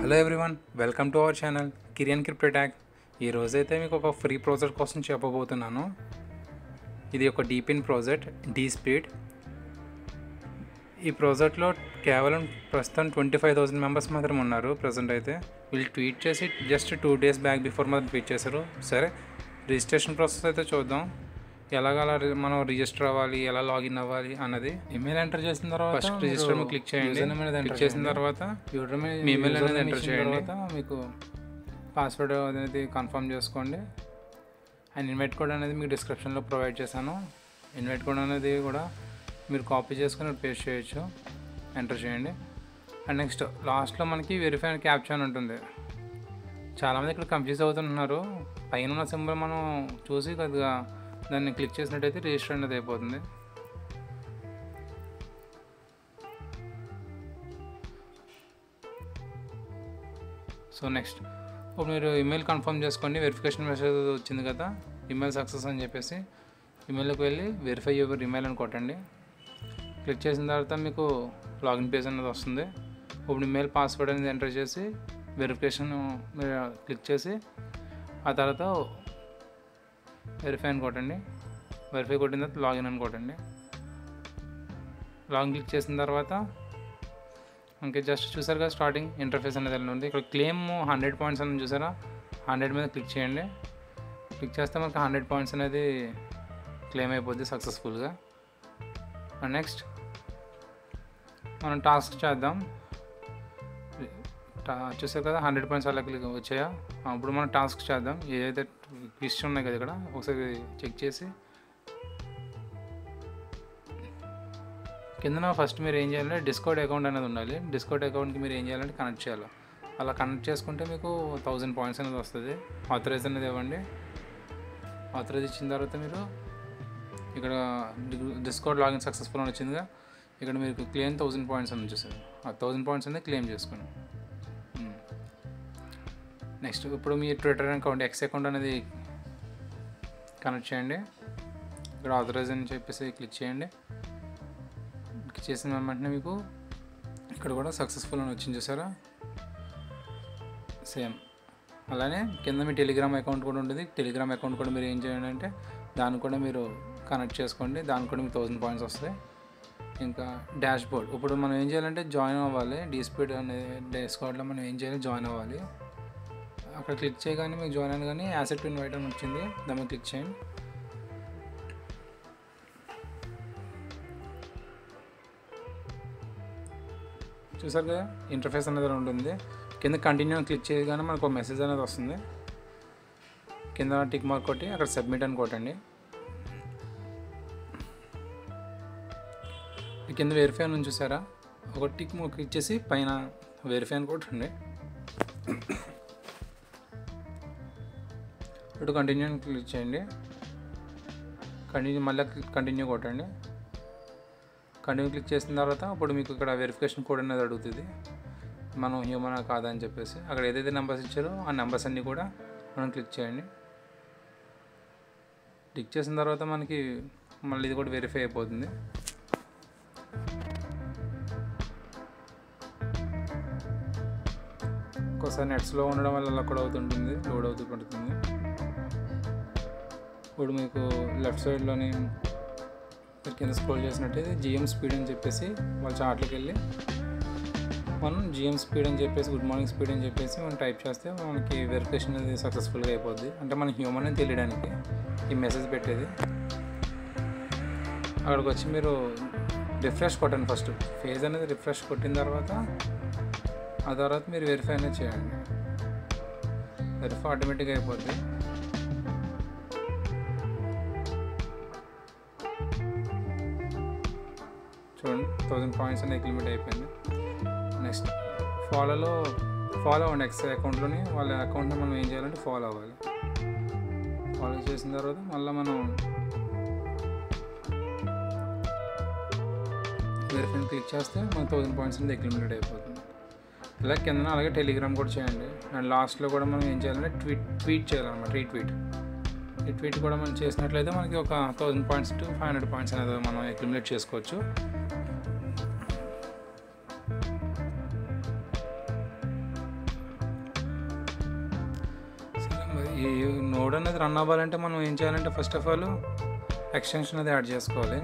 Hello everyone, welcome to our channel Kirian crypto tag. ఈరోజైతే మీకు ఒక ఫ్రీ ప్రాజెక్ట్ కోసం చెప్పబోతున్నాను. ఇది ఒక డీపిన్ ప్రాజెక్ట్, డీ స్పీడ్. ఈ ప్రాజెక్ట్లో కేవలం ప్రస్తుతం 25,000 మెంబర్స్ మాత్రం ఉన్నారు. ప్రజెంట్ అయితే వీళ్ళు ట్వీట్ చేసి జస్ట్ 2 days బ్యాక్ బిఫోర్ మాత్రం ట్వీట్ చేశారు. సరే, రిజిస్ట్రేషన్ ప్రాసెస్ అయితే చూద్దాం. ఎలాగ మనం రిజిస్టర్ అవ్వాలి, ఎలా లాగిన్ అవ్వాలి అన్నది. ఈమెయిల్ ఎంటర్ చేసిన తర్వాత ఫస్ట్ రిజిస్టర్ మీద క్లిక్ చేయండి. క్లిక్ చేసిన తర్వాత మీ ఈమెయిల్ అనేది ఎంటర్ చేయండి. మీకు పాస్వర్డ్ అనేది కన్ఫర్మ్ చేసుకోండి. అండ్ ఇన్వైట్ కోడ్ అనేది మీకు డిస్క్రిప్షన్లో ప్రొవైడ్ చేశాను. ఇన్వైట్ కోడ్ అనేది కూడా మీరు కాపీ చేసుకుని పేస్ట్ చేయొచ్చు. ఎంటర్ చేయండి. అండ్ నెక్స్ట్ లాస్ట్లో మనకి వెరిఫై క్యాప్చా అని ఉంటుంది. చాలామంది ఇక్కడ కన్ఫ్యూజ్ అవుతుంటున్నారు. పైన ఉన్న సింబల్ మనం చూసి కొద్దిగా దాన్ని క్లిక్ చేసినట్టయితే రిజిస్టర్ అనేది అయిపోతుంది. సో నెక్స్ట్ ఇప్పుడు మీరు ఈమెయిల్ కన్ఫర్మ్ చేసుకోండి. వెరిఫికేషన్ మెసేజ్ వచ్చింది కదా, ఈమెయిల్ సక్సెస్ అని చెప్పేసి ఈమెయిల్కి వెళ్ళి వెరిఫై యువర్ ఈమెయిల్ అని కొట్టండి. క్లిక్ చేసిన తర్వాత మీకు లాగిన్ పేజ్ అనేది వస్తుంది. ఇప్పుడు ఈమెయిల్ పాస్వర్డ్ అనేది ఎంటర్ చేసి వెరిఫికేషన్ క్లిక్ చేసి ఆ తర్వాత వెరిఫై అని కొట్టండి. వెరిఫై కొట్టిన తర్వాత లాగిన్ అని కొట్టండి. లాగిన్ క్లిక్ చేసిన తర్వాత ఇంకా జస్ట్ చూసారు కదా స్టార్టింగ్ ఇంటర్ఫేస్ అనేది ఎలా ఉంది. ఇక్కడ క్లెయిమ్ 100 పాయింట్స్ అని చూసారా, 100 మీద క్లిక్ చేయండి. క్లిక్ చేస్తే మనకి 100 పాయింట్స్ అనేది క్లెయిమ్ అయిపోద్ది సక్సెస్ఫుల్గా. అండ్ నెక్స్ట్ మనం టాస్క్ చేద్దాం. చూసారు కదా 100 పాయింట్స్ అలా క్లిక్ వచ్చాయా. ఇప్పుడు మనం టాస్క్ చేద్దాం. ఏదైతే క్విస్ట్ ఉన్నాయి కదా ఇక్కడ ఒకసారి చెక్ చేసి కింద ఫస్ట్ మీరు ఏం చేయాలంటే డిస్కౌంట్ అకౌంట్ అనేది ఉండాలి. డిస్కౌంట్ అకౌంట్కి మీరు ఏం చేయాలంటే కనెక్ట్ చేయాలి. అలా కనెక్ట్ చేసుకుంటే మీకు 1000 పాయింట్స్ అనేది వస్తుంది. ఆథరైజ్ అనేది ఇవ్వండి. ఆథరైజ్ ఇచ్చిన తర్వాత మీరు ఇక్కడ డిస్కౌంట్ లాగిన్ సక్సెస్ఫుల్ అని వచ్చిందిగా, ఇక్కడ మీకు క్లెయిమ్ 1000 పాయింట్స్ అని వచ్చేసారు. ఆ 1000 పాయింట్స్ అనేది క్లెయిమ్ చేసుకోండి. నెక్స్ట్ ఇప్పుడు మీ ట్విట్టర్ అకౌంట్ ఎక్స్ అకౌంట్ అనేది కనెక్ట్ చేయండి. ఇక్కడ ఆథరైజ్ అని చెప్పేసి క్లిక్ చేయండి. క్లిక్ చేసిన వెంటనే మీకు ఇక్కడ కూడా సక్సెస్ఫుల్ అని వచ్చింది చూసారా. సేమ్ అలానే కింద మీ టెలిగ్రామ్ అకౌంట్ కూడా ఉంటుంది. టెలిగ్రామ్ అకౌంట్ కూడా మీరు ఏం చేయండి అంటే దాన్ని కూడా మీరు కనెక్ట్ చేసుకోండి. దానికి కూడా మీకు 1000 పాయింట్స్ వస్తాయి. ఇంకా డాష్ బోర్డ్ ఇప్పుడు మనం ఏం చేయాలంటే జాయిన్ అవ్వాలి. డీ స్పీడ్ అనే డిస్కౌంట్లో మనం ఏం చేయాలి, జాయిన్ అవ్వాలి. అక్కడ క్లిక్ చేయగానే మీకు జాయిన్ అని కానీ యాసెట్ ఇన్వైట్ అని వచ్చింది, దాన్ని క్లిక్ చేయండి. చూసారు కదా ఇంటర్ఫేస్ అనేది ఉంటుంది. కింద కంటిన్యూ క్లిక్ చేయగానే మనకు ఒక మెసేజ్ అనేది వస్తుంది. కింద టిక్ మార్క్ కొట్టి అక్కడ సబ్మిట్ అని కొట్టండి. కింద వెరిఫై అని చూసారా, ఒక టిక్ మార్క్ క్లిక్ చేసి పైన వెరిఫై అని కొట్టండి. ఇప్పుడు కంటిన్యూ అని క్లిక్ చేయండి. మళ్ళీ కంటిన్యూ కొట్టండి. కంటిన్యూ క్లిక్ చేసిన తర్వాత ఇప్పుడు మీకు ఇక్కడ వెరిఫికేషన్ కోడ్ అనేది అడుగుతుంది, మనం హ్యూమనా కాదా అని చెప్పేసి. అక్కడ ఏదైతే నెంబర్స్ ఇచ్చారో ఆ నెంబర్స్ అన్నీ కూడా మనం క్లిక్ చేయండి. క్లిక్ చేసిన తర్వాత మనకి మళ్ళీ ఇది కూడా వెరిఫై అయిపోతుంది. ఒక్కోసారి నెట్ స్లో ఉండడం వల్ల అలా కూడా అవుతుంటుంది, లోడ్ అవుతూ పడుతుంది. ఇప్పుడు మీకు లెఫ్ట్ సైడ్లోని కింద స్క్రోల్ చేసినట్టయితే జిఎం స్పీడ్ అని చెప్పేసి వాళ్ళ చార్ట్లోకి వెళ్ళి మనం జిఎం స్పీడ్ అని చెప్పేసి గుడ్ మార్నింగ్ స్పీడ్ అని చెప్పేసి మనం టైప్ చేస్తే మనకి వెరిఫికేషన్ అనేది సక్సెస్ఫుల్గా అయిపోద్ది. అంటే మన హ్యూమన్ అని తెలియడానికి ఈ మెసేజ్ పెట్టేది. అక్కడికి వచ్చి మీరు రిఫ్రెష్ కొట్టండి. ఫస్ట్ ఫేజ్ అనేది రిఫ్రెష్ కొట్టిన తర్వాత ఆ తర్వాత మీరు వెరిఫై అనేది చేయండి. వెరిఫై ఆటోమేటిక్గా అయిపోద్ది. చూడండి 1000 పాయింట్స్ అనేది లిమిట్ అయిపోయింది. నెక్స్ట్ ఫాలో అవ్వండి. ఎక్స్ అకౌంట్లోని వాళ్ళ అకౌంట్ని మనం ఏం చేయాలంటే ఫాలో అవ్వాలి. ఫాలో చేసిన తర్వాత మళ్ళీ మనం వెరిఫై క్లిక్ చేస్తే మనకు 1000 పాయింట్స్ అనేది లిమిట్ అయిపోతుంది. ఇలా కింద అలాగే టెలిగ్రామ్ కూడా చేయండి. అండ్ లాస్ట్లో కూడా మనం ఏం చేయాలంటే ట్వీట్ చేయాలన్నమాట. ఈ ట్వీట్ కూడా మనం చేసినట్లయితే మనకి ఒక 1000 పాయింట్స్ టు 500 పాయింట్స్ అనేది మనం అక్యుములేట్ చేసుకోవచ్చు. నోడ్ అనేది రన్ అవ్వాలంటే మనం ఏం చేయాలంటే ఫస్ట్ ఆఫ్ ఆల్ ఎక్స్టెన్షన్ అనేది యాడ్ చేసుకోవాలి.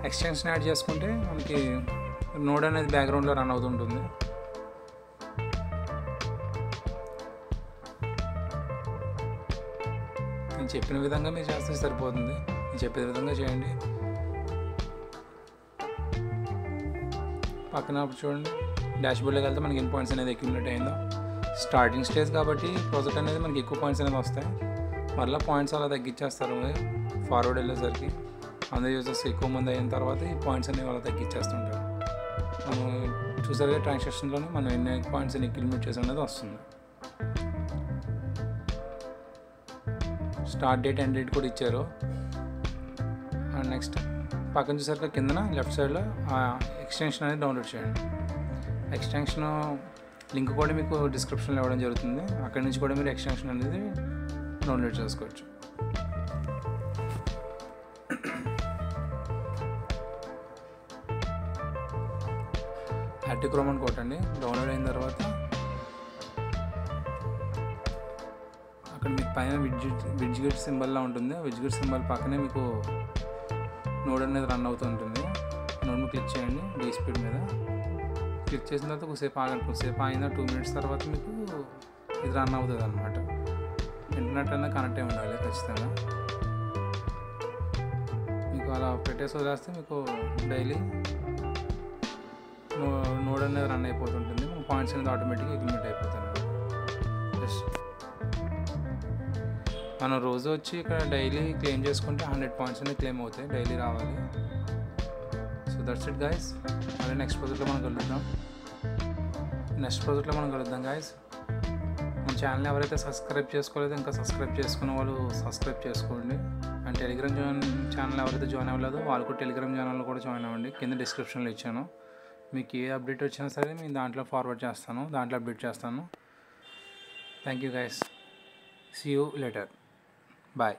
ఎక్స్టెన్షన్ యాడ్ చేసుకుంటే మనకి నోడ్ అనేది బ్యాక్గ్రౌండ్లో రన్ అవుతుంటుంది. నేను చెప్పిన విధంగా మీరు చేస్తే సరిపోతుంది. నేను చెప్పే విధంగా చేయండి. పక్కన చూడండి, డాష్బోర్డ్లోకి వెళ్తే మనకి ఎన్ని పాయింట్స్ అనేది అక్యుములేట్ అయిందో. స్టార్టింగ్ స్టేజ్ కాబట్టి ప్రాజెక్ట్ అనేది మనకి ఎక్కువ పాయింట్స్ అనేది వస్తాయి. మళ్ళీ పాయింట్స్ అలా తగ్గించేస్తారు ఫార్వర్డ్ వెళ్ళేసరికి. అందరూ యూజర్స్ ఎక్కువ మంది అయిన తర్వాత ఈ పాయింట్స్ అనేవి అలా తగ్గించేస్తుంటారు. మనం చూసారుగా ట్రాన్సాక్షన్లోనే మనం ఎన్ని పాయింట్స్ అని అక్యుములేట్ చేసి అనేది వస్తుంది. స్టార్ట్ డేట్ ఎండ్ డేట్ కూడా ఇచ్చారు. అండ్ నెక్స్ట్ పక్కన చూసారుగా కిందన లెఫ్ట్ సైడ్లో ఎక్స్టెన్షన్ అనేది డౌన్లోడ్ చేయండి. ఎక్స్టెన్షన్ లింక్ కూడా మీకు డిస్క్రిప్షన్లో ఇవ్వడం జరుగుతుంది. అక్కడి నుంచి కూడా మీరు ఎక్స్టెన్షన్ అనేది డౌన్లోడ్ చేసుకోవచ్చు. యాక్టివ్ క్రోమ్ అని కొట్టండి. డౌన్లోడ్ అయిన తర్వాత అక్కడ మీకు పైన విడ్జిగెట్ సింబల్లా ఉంటుంది. విడ్జిగెట్ సింబల్ పక్కనే మీకు నోడ్ అనేది రన్ అవుతూ ఉంటుంది. నోడ్ని క్లిక్ చేయండి డీ స్పీడ్ మీద. క్లిక్ చేసిన తర్వాత కొద్దిసేపు ఆగండి. కొద్దిసేపు అయినా 2 minutes తర్వాత మీకు ఇది రన్ అవుతుంది అనమాట. ఇంటర్నెట్ అనేది కనెక్ట్ అయి ఉండాలి ఖచ్చితంగా. మీకు అలా పెట్టేసి వదిలేస్తే మీకు డైలీ నోడ్ అనేది రన్ అయిపోతుంటుంది. పాయింట్స్ అనేది ఆటోమేటిక్గా అక్యుములేట్ అయిపోతాయి అనమాట. జస్ట్ మనం రోజు వచ్చి ఇక్కడ డైలీ క్లెయిమ్ చేసుకుంటే 100 పాయింట్స్ అనేది క్లెయిమ్ అవుతాయి. డైలీ రావాలి. So that's it guys. మళ్ళీ నెక్స్ట్ ప్రాజెక్ట్లో మనం కలుద్దాం గైస్. మన ఛానల్ ఎవరైతే సబ్స్క్రైబ్ చేసుకోలేదో ఇంకా సబ్స్క్రైబ్ చేసుకున్న వాళ్ళు సబ్స్క్రైబ్ చేసుకోండి. అండ్ టెలిగ్రామ్ ఛానల్ ఎవరైతే జాయిన్ అవ్వలేదో వాళ్ళు కూడా టెలిగ్రామ్ ఛానల్లో కూడా జాయిన్ అవ్వండి. కింద డిస్క్రిప్షన్లో ఇచ్చాను. మీకు ఏ అప్డేట్ వచ్చినా సరే నేను దాంట్లో ఫార్వర్డ్ చేస్తాను, దాంట్లో అప్డేట్ చేస్తాను. Thank you guys. See you later. Bye.